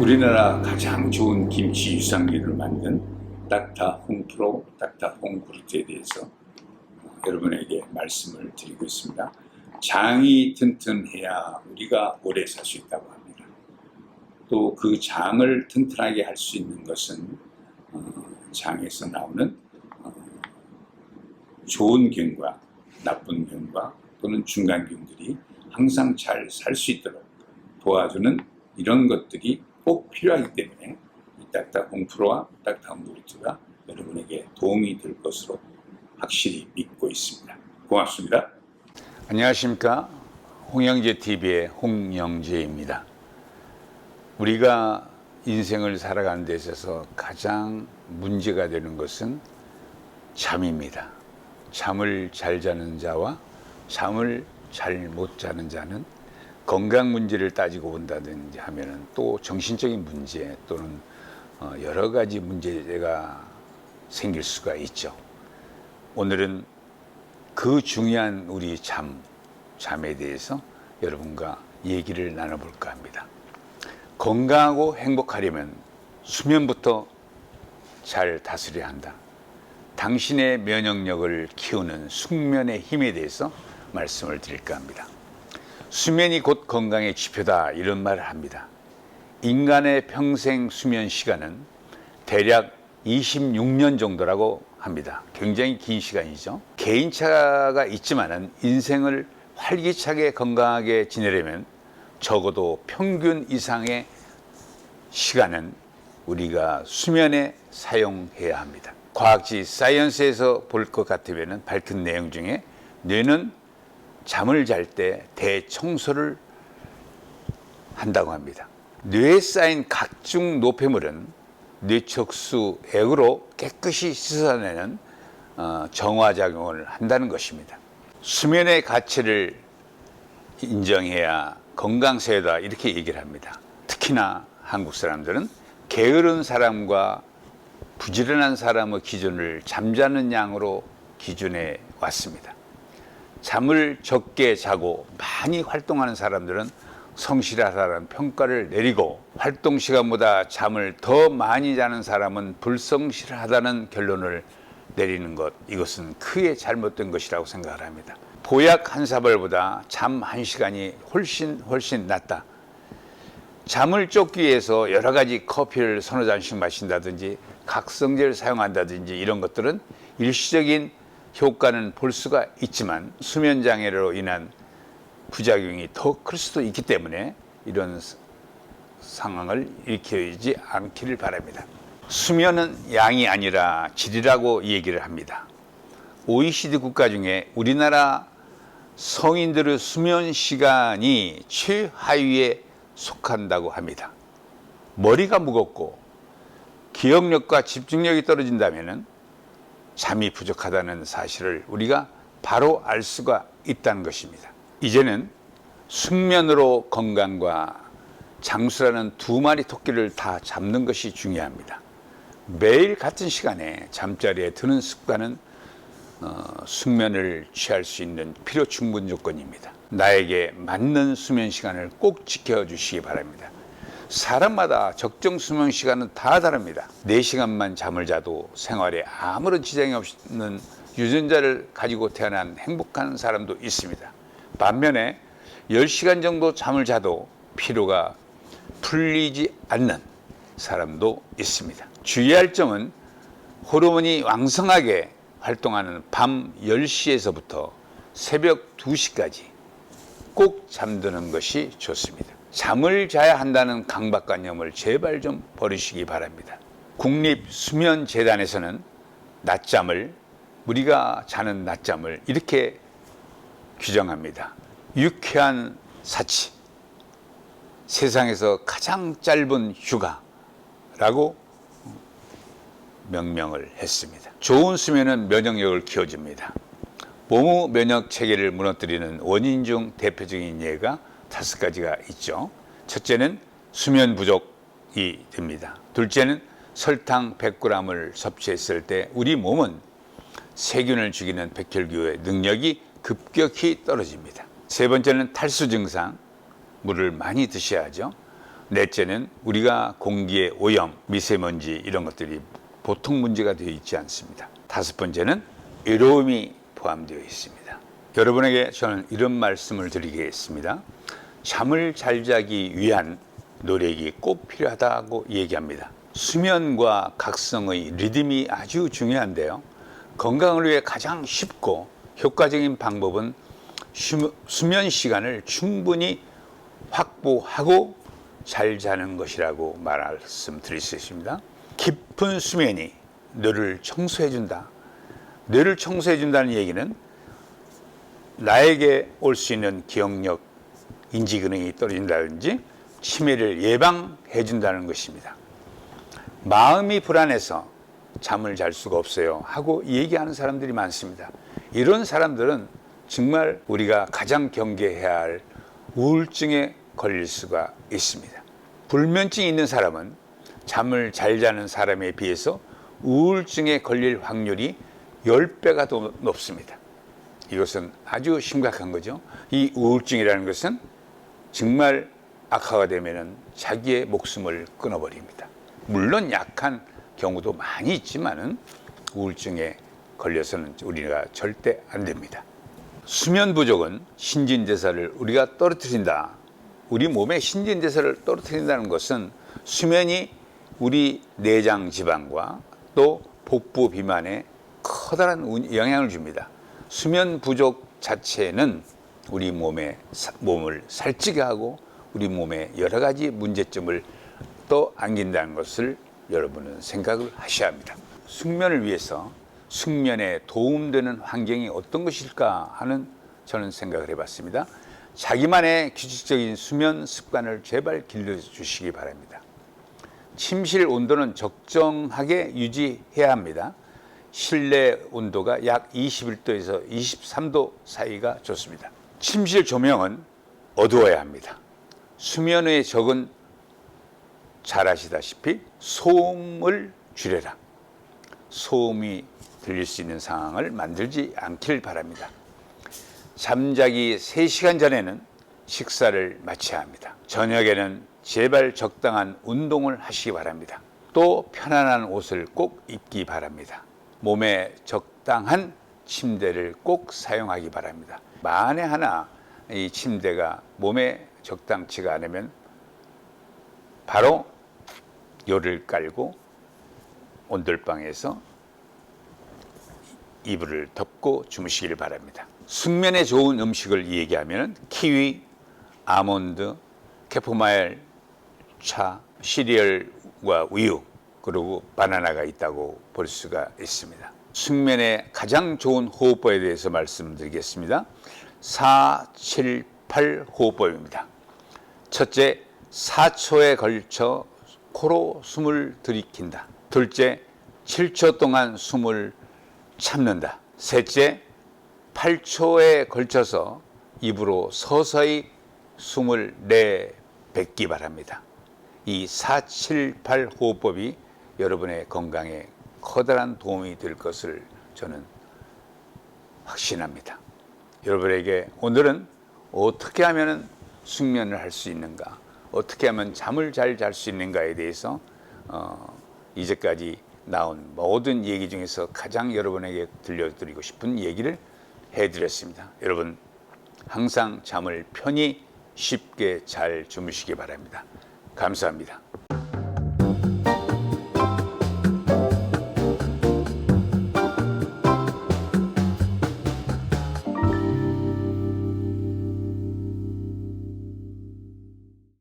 우리나라 가장 좋은 김치 유산균을 만든 닥터 홍프로, 닥터 홍그루트에 대해서 여러분에게 말씀을 드리고 있습니다. 장이 튼튼해야 우리가 오래 살 수 있다고 합니다. 또 그 장을 튼튼하게 할 수 있는 것은 장에서 나오는 좋은 균과 나쁜 균과 또는 중간균들이 항상 잘 살 수 있도록 도와주는 이런 것들이 꼭 필요하기 때문에 이 닥터 홍프로와 닥터 홍그루트가 여러분에게 도움이 될 것으로 확실히 믿고 있습니다. 고맙습니다. 안녕하십니까. 홍영재TV의 홍영재입니다. 우리가 인생을 살아가는 데 있어서 가장 문제가 되는 것은 잠입니다. 잠을 잘 자는 자와 잠을 잘 못 자는 자는 건강 문제를 따지고 본다든지 하면은 또 정신적인 문제 또는 여러 가지 문제가 생길 수가 있죠. 오늘은 그 중요한 우리 잠에 대해서 여러분과 얘기를 나눠볼까 합니다. 건강하고 행복하려면 수면부터 잘 다스려야 한다. 당신의 면역력을 키우는 숙면의 힘에 대해서 말씀을 드릴까 합니다. 수면이 곧 건강의 지표다, 이런 말을 합니다. 인간의 평생 수면 시간은 대략 26년 정도라고 합니다. 굉장히 긴 시간이죠. 개인차가 있지만은 인생을 활기차게 건강하게 지내려면 적어도 평균 이상의 시간은 우리가 수면에 사용해야 합니다. 과학지 사이언스에서 볼 것 같으면 밝힌 내용 중에 뇌는 잠을 잘 때 대청소를 한다고 합니다. 뇌에 쌓인 각종 노폐물은 뇌척수액으로 깨끗이 씻어내는 정화작용을 한다는 것입니다. 수면의 가치를 인정해야 건강사회다, 이렇게 얘기를 합니다. 특히나 한국 사람들은 게으른 사람과 부지런한 사람의 기준을 잠자는 양으로 기준해 왔습니다. 잠을 적게 자고 많이 활동하는 사람들은 성실하다는 평가를 내리고, 활동 시간보다 잠을 더 많이 자는 사람은 불성실하다는 결론을 내리는 것, 이것은 크게 잘못된 것이라고 생각을 합니다. 보약 한 사발보다 잠 1시간이 훨씬 낫다. 잠을 쫓기 위해서 여러 가지 커피를 서너 잔씩 마신다든지 각성제를 사용한다든지 이런 것들은 일시적인 효과는 볼 수가 있지만 수면 장애로 인한 부작용이 더 클 수도 있기 때문에 이런 상황을 일으키지 않기를 바랍니다. 수면은 양이 아니라 질이라고 얘기를 합니다. OECD 국가 중에 우리나라 성인들의 수면 시간이 최하위에 속한다고 합니다. 머리가 무겁고 기억력과 집중력이 떨어진다면 잠이 부족하다는 사실을 우리가 바로 알 수가 있다는 것입니다. 이제는 숙면으로 건강과 장수라는 두 마리 토끼를 다 잡는 것이 중요합니다. 매일 같은 시간에 잠자리에 드는 습관은 숙면을 취할 수 있는 필요 충분 조건입니다. 나에게 맞는 수면 시간을 꼭 지켜주시기 바랍니다. 사람마다 적정 수면 시간은 다 다릅니다. 4시간만 잠을 자도 생활에 아무런 지장이 없는 유전자를 가지고 태어난 행복한 사람도 있습니다. 반면에 10시간 정도 잠을 자도 피로가 풀리지 않는 사람도 있습니다. 주의할 점은 호르몬이 왕성하게 활동하는 밤 10시에서부터 새벽 2시까지 꼭 잠드는 것이 좋습니다. 잠을 자야 한다는 강박관념을 제발 좀 버리시기 바랍니다. 국립수면재단에서는 우리가 자는 낮잠을 이렇게 규정합니다. 유쾌한 사치, 세상에서 가장 짧은 휴가라고 명명을 했습니다. 좋은 수면은 면역력을 키워줍니다. 몸의 면역 체계를 무너뜨리는 원인 중 대표적인 예가 5가지가 있죠. 첫째는 수면 부족이 됩니다. 둘째는 설탕 100g을 섭취했을 때 우리 몸은 세균을 죽이는 백혈구의 능력이 급격히 떨어집니다. 세 번째는 탈수 증상, 물을 많이 드셔야죠. 넷째는 우리가 공기의 오염, 미세먼지 이런 것들이 보통 문제가 되어 있지 않습니다. 다섯 번째는 외로움이 포함되어 있습니다. 여러분에게 저는 이런 말씀을 드리겠습니다. 잠을 잘 자기 위한 노력이 꼭 필요하다고 얘기합니다. 수면과 각성의 리듬이 아주 중요한데요. 건강을 위해 가장 쉽고 효과적인 방법은 수면 시간을 충분히 확보하고 잘 자는 것이라고 말씀드릴 수 있습니다. 깊은 수면이 뇌를 청소해준다. 뇌를 청소해준다는 얘기는 나에게 올 수 있는 기억력, 인지기능이 떨어진다든지 치매를 예방해준다는 것입니다. 마음이 불안해서 잠을 잘 수가 없어요 하고 얘기하는 사람들이 많습니다. 이런 사람들은 정말 우리가 가장 경계해야 할 우울증에 걸릴 수가 있습니다. 불면증이 있는 사람은 잠을 잘 자는 사람에 비해서 우울증에 걸릴 확률이 10배가 더 높습니다. 이것은 아주 심각한 거죠. 이 우울증이라는 것은 정말 악화가 되면 자기의 목숨을 끊어버립니다. 물론 약한 경우도 많이 있지만은 우울증에 걸려서는 우리가 절대 안 됩니다. 수면 부족은 신진대사를 우리가 떨어뜨린다. 우리 몸의 신진대사를 떨어뜨린다는 것은 수면이 우리 내장 지방과 또 복부 비만에 커다란 영향을 줍니다. 수면 부족 자체는 우리 몸을 살찌게 하고 우리 몸에 여러 가지 문제점을 또 안긴다는 것을 여러분은 생각을 하셔야 합니다. 숙면을 위해서 숙면에 도움되는 환경이 어떤 것일까 하는 저는 생각을 해봤습니다. 자기만의 규칙적인 수면 습관을 제발 길러주시기 바랍니다. 침실 온도는 적정하게 유지해야 합니다. 실내 온도가 약 21도에서 23도 사이가 좋습니다. 침실 조명은 어두워야 합니다. 수면 후의 적은 잘 아시다시피 소음을 줄여라. 소음이 들릴 수 있는 상황을 만들지 않길 바랍니다. 잠자기 3시간 전에는 식사를 마쳐야 합니다. 저녁에는 제발 적당한 운동을 하시기 바랍니다. 또 편안한 옷을 꼭 입기 바랍니다. 몸에 적당한 침대를 꼭 사용하기 바랍니다. 만에 하나 이 침대가 몸에 적당치가 않으면 바로 요를 깔고 온돌방에서 이불을 덮고 주무시길 바랍니다. 숙면에 좋은 음식을 얘기하면 키위, 아몬드, 캐포마일 차, 시리얼과 우유, 그리고 바나나가 있다고 볼 수가 있습니다. 숙면에 가장 좋은 호흡법에 대해서 말씀드리겠습니다. 4, 7, 8 호흡법입니다. 첫째, 4초에 걸쳐 코로 숨을 들이킨다. 둘째, 7초 동안 숨을 참는다. 셋째, 8초에 걸쳐서 입으로 서서히 숨을 내뱉기 바랍니다. 이 4, 7, 8 호흡법이 여러분의 건강에 커다란 도움이 될 것을 저는 확신합니다. 여러분에게 오늘은 어떻게 하면 숙면을 할 수 있는가, 어떻게 하면 잠을 잘 잘 수 있는가에 대해서 이제까지 나온 모든 얘기 중에서 가장 여러분에게 들려드리고 싶은 얘기를 해드렸습니다. 여러분 항상 잠을 편히 쉽게 잘 주무시기 바랍니다. 감사합니다.